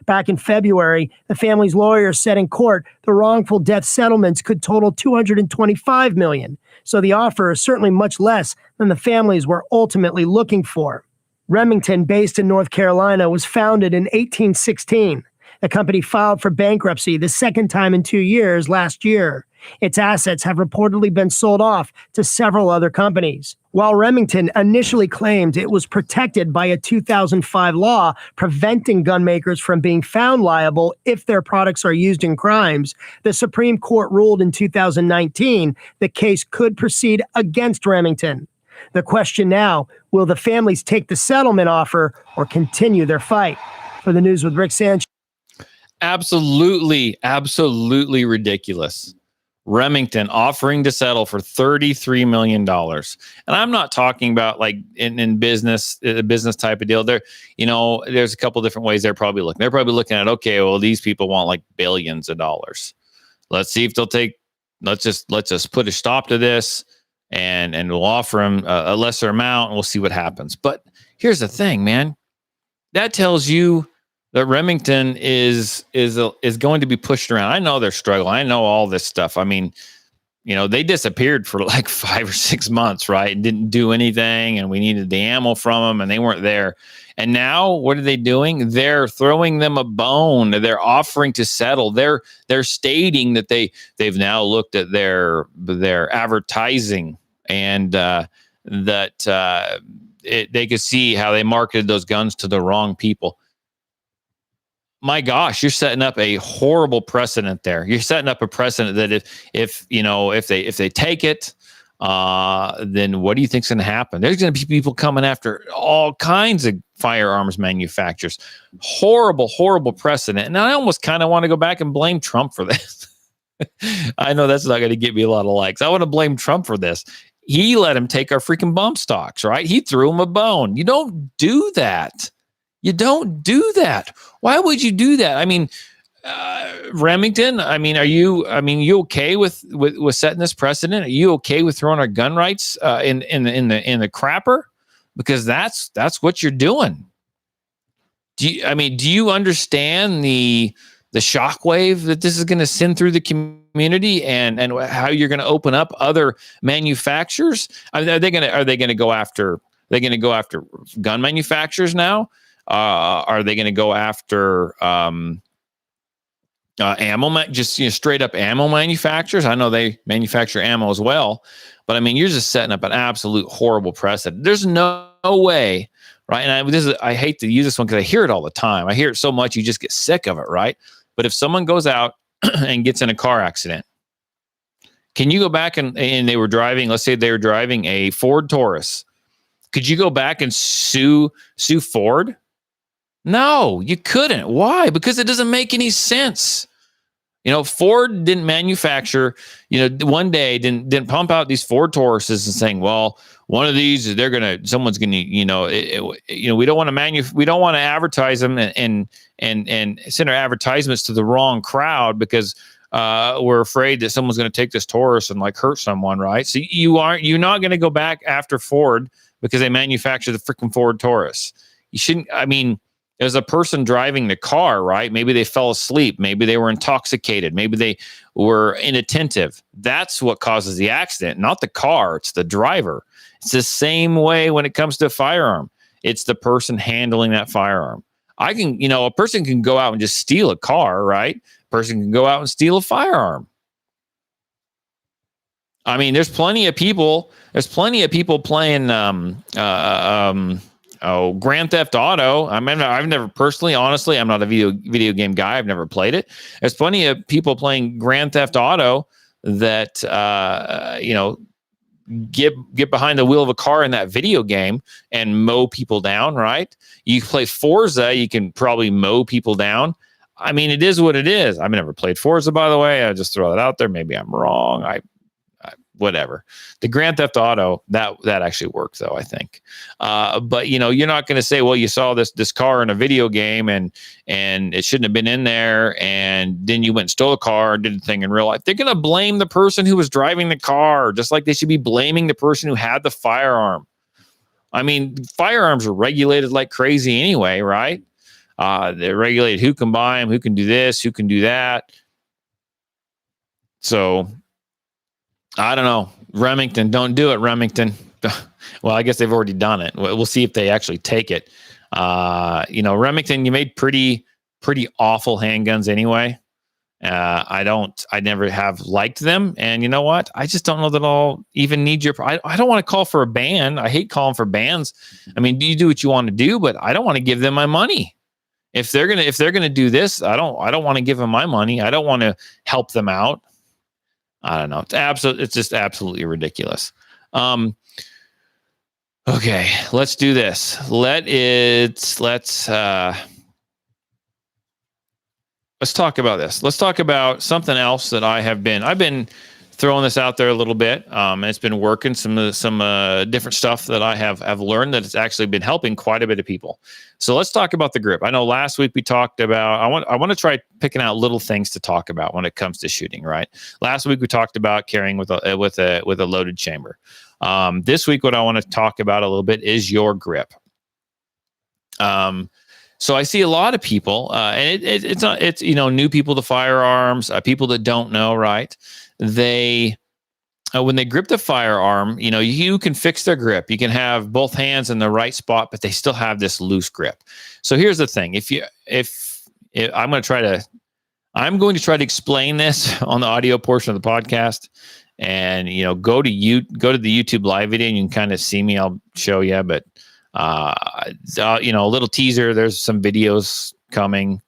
Back in February, the family's lawyers said in court the wrongful death settlements could total $225 million. So the offer is certainly much less than the families were ultimately looking for. Remington, based in North Carolina, was founded in 1816. The company filed for bankruptcy the second time in 2 years last year. Its assets have reportedly been sold off to several other companies. While Remington initially claimed it was protected by a 2005 law preventing gun makers from being found liable if their products are used in crimes, the Supreme Court ruled in 2019 the case could proceed against Remington. The question now, will the families take the settlement offer or continue their fight? For the News with Rick Sanchez. Absolutely ridiculous. Remington offering to settle for $33 million. And I'm not talking about like in business, a business type of deal. There, there's a couple different ways they're probably looking. They're probably looking at, okay, well, these people want like billions of dollars. Let's see if they'll take, let's just put a stop to this and we'll offer them a lesser amount and we'll see what happens. But here's the thing, man. That tells you that Remington is going to be pushed around. I know they're struggling. I know all this stuff. I mean, they disappeared for like 5 or 6 months, right? And didn't do anything, and we needed the ammo from them, and they weren't there. And now, what are they doing? They're throwing them a bone. They're offering to settle. They're stating that they've now looked at their advertising and they could see how they marketed those guns to the wrong people. My gosh, you're setting up a horrible precedent there. You're setting up a precedent that if they take it, then what do you think's going to happen? There's going to be people coming after all kinds of firearms manufacturers. Horrible precedent. And I almost kind of want to go back and blame Trump for this. I know that's not going to get me a lot of likes. I want to blame Trump for this. He let him take our freaking bump stocks, right? He threw him a bone. You don't do that. You don't do that. Why would you do that? I mean, Remington, you okay with setting this precedent? Are you okay with throwing our gun rights in the crapper? Because that's what you're doing. Do you understand the shockwave that this is going to send through the community and how you're going to open up other manufacturers? Are they going to go after gun manufacturers now? Are they going to go after ammo, straight up ammo manufacturers? I know they manufacture ammo as well, but you're just setting up an absolute horrible precedent. There's no way, right? And I hate to use this one because I hear it all the time. I hear it so much you just get sick of it, right? But if someone goes out and gets in a car accident Can you go back and they were driving, let's say they were driving a Ford Taurus. Could you go back and sue Ford? No, you couldn't. Why? Because it doesn't make any sense. Ford didn't manufacture, one day didn't pump out these Ford Tauruses and saying, well, one of these someone's gonna, we don't want to we don't want to advertise them and send our advertisements to the wrong crowd because we're afraid that someone's going to take this Taurus and like hurt someone, right? So you're not going to go back after Ford because they manufacture the freaking Ford Taurus. You shouldn't. I mean, there's a person driving the car, right? Maybe they fell asleep. Maybe they were intoxicated. Maybe they were inattentive. That's what causes the accident, not the car. It's the driver. It's the same way when it comes to a firearm. It's the person handling that firearm. A person can go out and just steal a car, right? A person can go out and steal a firearm. I mean, there's plenty of people playing Grand Theft Auto. I mean, I've never personally, honestly, I'm not a video game guy. I've never played it. There's plenty of people playing Grand Theft Auto that get behind the wheel of a car in that video game and mow people down, right? You play Forza, you can probably mow people down. I mean, it is what it is. I've never played Forza, by the way. I'll just throw that out there. Maybe I'm wrong. Whatever. The Grand Theft Auto, that actually worked though, I think. But you're not going to say, well, you saw this car in a video game and it shouldn't have been in there, and then you went and stole a car and did the thing in real life. They're going to blame the person who was driving the car, just like they should be blaming the person who had the firearm. I mean, firearms are regulated like crazy anyway, right? They're regulated who can buy them, who can do this, who can do that. So I don't know. Remington, don't do it, Remington. Well, I guess they've already done it. We'll see if they actually take it. Remington, you made pretty awful handguns anyway. I never have liked them. And you know what? I just don't know that I'll even need I don't want to call for a ban. I hate calling for bans. I mean, you do what you want to do, but I don't want to give them my money. If they're gonna do this, I don't want to give them my money. I don't want to help them out. I don't know. It's just absolutely ridiculous. Okay, let's do this. Let's talk about this. Let's talk about something else that I've been throwing this out there a little bit. And it's been working some different stuff that I have learned that it's actually been helping quite a bit of people. So let's talk about the grip. I know last week we talked about, I want to try picking out little things to talk about when it comes to shooting, right? Last week we talked about carrying with a loaded chamber. This week, what I want to talk about a little bit is your grip. So I see a lot of people, and it's new people to firearms, people that don't know, right? They when they grip the firearm, you can fix their grip. You can have both hands in the right spot, but they still have this loose grip. So here's the thing: if I'm going to try to explain this on the audio portion of the podcast, and go to the YouTube live video, and you can kind of see me. I'll show you, but a little teaser. There's some videos coming.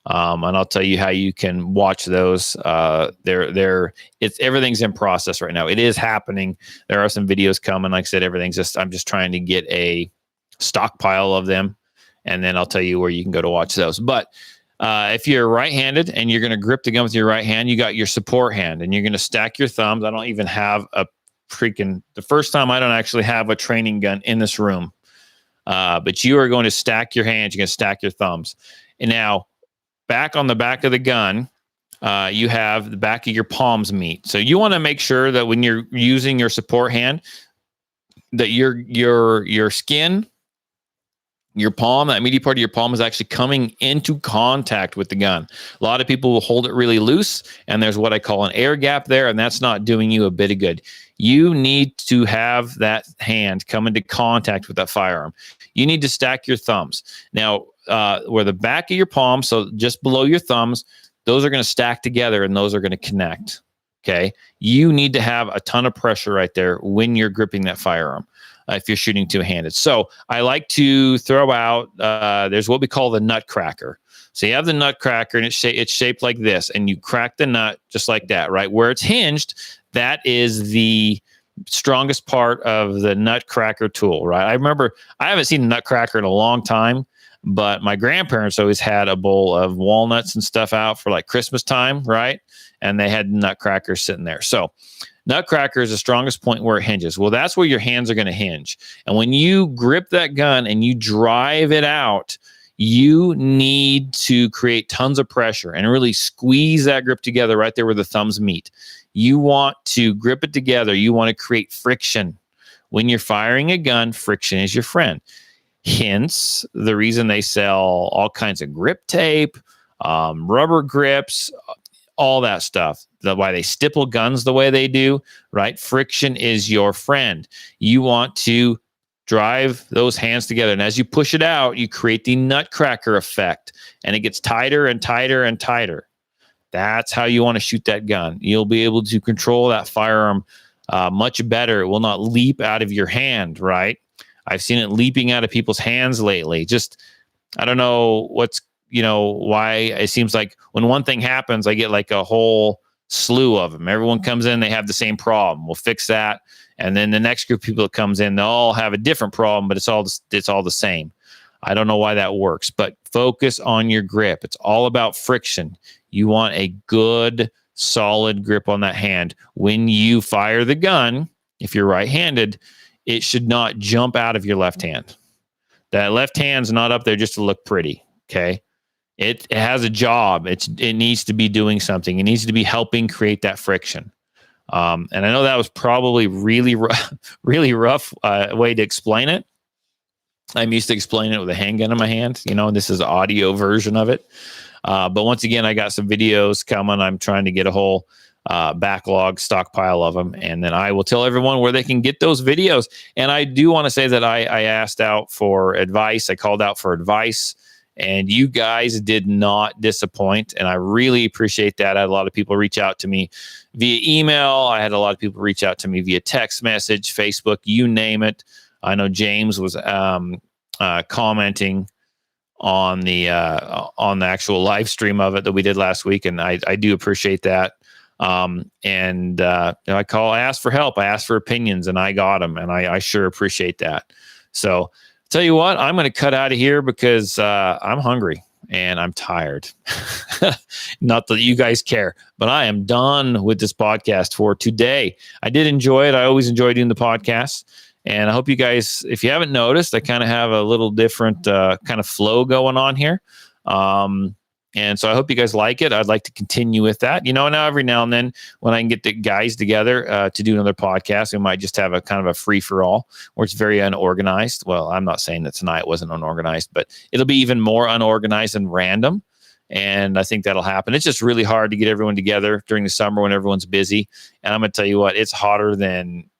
And I'll tell you how you can watch those. Everything's in process right now. It is happening. There are some videos coming. Like I said, I'm just trying to get a stockpile of them, and then I'll tell you where you can go to watch those. But if you're right-handed and you're going to grip the gun with your right hand, you got your support hand, and you're going to stack your thumbs. I don't even have the first time I don't actually have a training gun in this room. But you are going to stack your hands. You're going to stack your thumbs. And now, back on the back of the gun, you have the back of your palms meet. So you want to make sure that when you're using your support hand, that your skin, your palm, that meaty part of your palm is actually coming into contact with the gun. A lot of people will hold it really loose, and there's what I call an air gap there, and that's not doing you a bit of good. You need to have that hand come into contact with that firearm. You need to stack your thumbs. Now, where the back of your palm, so just below your thumbs, those are going to stack together and those are going to connect. Okay. You need to have a ton of pressure right there when you're gripping that firearm. If you're shooting two-handed. So I like to throw out, there's what we call the Nutcracker. So you have the Nutcracker and it's shaped like this, and you crack the nut just like that, right? Where it's hinged, That is the strongest part of the Nutcracker tool, right? I remember, I haven't seen a Nutcracker in a long time, but my grandparents always had a bowl of walnuts and stuff out for like Christmas time, right? And they had Nutcracker sitting there. So Nutcracker is the strongest point where it hinges. Well, that's where your hands are going to hinge. And when you grip that gun and you drive it out, you need to create tons of pressure and really squeeze that grip together right there where the thumbs meet. You want to grip it together. You want to create friction. When you're firing a gun, friction is your friend. Hence, the reason they sell all kinds of grip tape, rubber grips, all that stuff. Why they stipple guns the way they do, right? Friction is your friend. You want to drive those hands together. And as you push it out, you create the Nutcracker effect. And it gets tighter and tighter and tighter. That's how you want to shoot that gun. You'll be able to control that firearm much better. It will not leap out of your hand, right? I've seen it leaping out of people's hands lately. Just, I don't know why it seems like when one thing happens, I get like a whole slew of them. Everyone comes in, they have the same problem. We'll fix that. And then the next group of people that comes in, they'll all have a different problem, but it's all the same. I don't know why that works, but focus on your grip. It's all about friction. You want a good, solid grip on that hand. When you fire the gun, if you're right-handed, it should not jump out of your left hand. That left hand's not up there just to look pretty, okay? It has a job. It needs to be doing something. It needs to be helping create that friction. And I know that was probably really rough way to explain it. I'm used to explaining it with a handgun in my hand, and this is an audio version of it. But once again, I got some videos coming. I'm trying to get a whole backlog stockpile of them. And then I will tell everyone where they can get those videos. And I do want to say that I asked out for advice. I called out for advice. And you guys did not disappoint. And I really appreciate that. I had a lot of people reach out to me via email. I had a lot of people reach out to me via text message, Facebook, you name it. I know James was commenting on the actual live stream of it that we did last week. And I do appreciate that. I asked for help. I asked for opinions and I got them. And I sure appreciate that. So tell you what, I'm going to cut out of here because I'm hungry and I'm tired. Not that you guys care, but I am done with this podcast for today. I did enjoy it. I always enjoy doing the podcast. And I hope you guys, if you haven't noticed, I kind of have a little different kind of flow going on here. And so I hope you guys like it. I'd like to continue with that. Now every now and then when I can get the guys together to do another podcast, we might just have a kind of a free-for-all where it's very unorganized. Well, I'm not saying that tonight wasn't unorganized, but it'll be even more unorganized and random. And I think that'll happen. It's just really hard to get everyone together during the summer when everyone's busy. And I'm going to tell you what, it's hotter than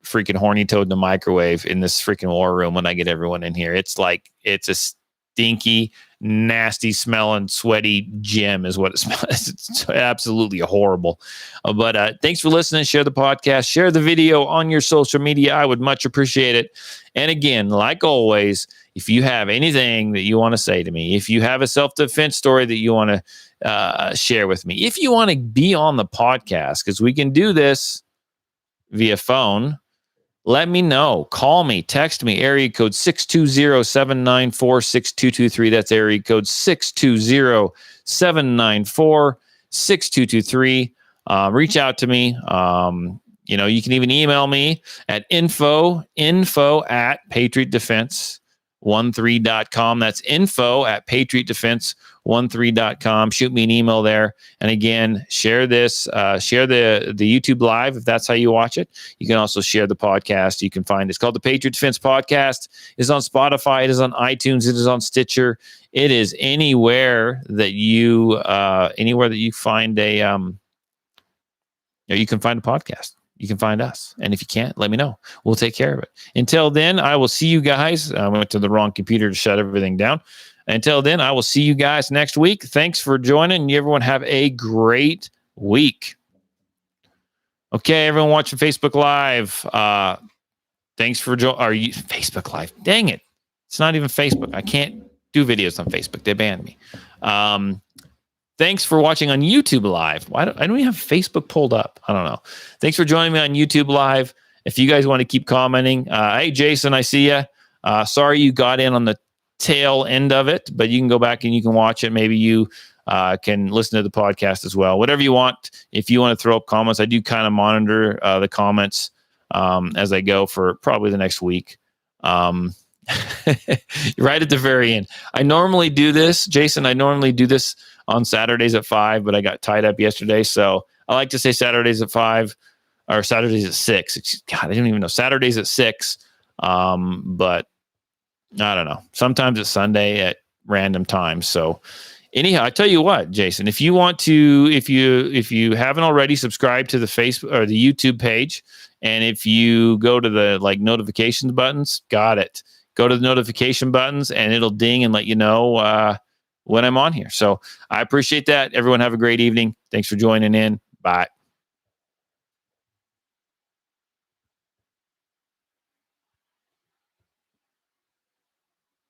freaking horny toad in the microwave in this freaking war room when I get everyone in here. It's like, it's a stinky, nasty smelling, sweaty gym is what it smells. It's absolutely horrible. But thanks for listening. Share the podcast, share the video on your social media. I would much appreciate it. And again, like always, if you have anything that you want to say to me, if you have a self-defense story that you want to share with me, if you want to be on the podcast, because we can do this via phone, let me know. Call me, text me, area code 620-794-6223. That's area code 620-794-6223. Reach out to me. You can even email me at info at patriotdefense13.com. That's info at patriotdefense13.com. Shoot me an email there. And again, share this, share the YouTube live if that's how you watch it. You can also share the podcast. You can find it's called the Patriot Defense Podcast. It is on Spotify. It is on iTunes. It is on Stitcher. It is anywhere that you find you can find a podcast. You can find us. And if you can't, let me know. We'll take care of it. Until then, I will see you guys. I went to the wrong computer to shut everything down. Until then, I will see you guys next week. Thanks for joining. Everyone have a great week. Okay, everyone watching Facebook Live. Thanks for joining. Facebook Live? Dang it. It's not even Facebook. I can't do videos on Facebook. They banned me. Thanks for watching on YouTube Live. I don't even have Facebook pulled up. I don't know. Thanks for joining me on YouTube Live. If you guys want to keep commenting, hey, Jason, I see you. Sorry you got in on the tail end of it, but you can go back and you can watch it. Maybe you can listen to the podcast as well. Whatever you want. If you want to throw up comments, I do kind of monitor the comments as I go for probably the next week. Right at the very end. I normally do this, Jason. I normally do this on Saturdays at 5, but I got tied up yesterday. So I like to say Saturdays at 5 or Saturdays at 6. God, I don't even know. Saturdays at 6. But I don't know. Sometimes it's Sunday at random times. So anyhow, I tell you what, Jason, if you want to, if you haven't already, subscribed to the Facebook or the YouTube page, and if you go to the notifications buttons, got it. Go to the notification buttons and it'll ding and let you know when I'm on here. So I appreciate that. Everyone have a great evening. Thanks for joining in. Bye.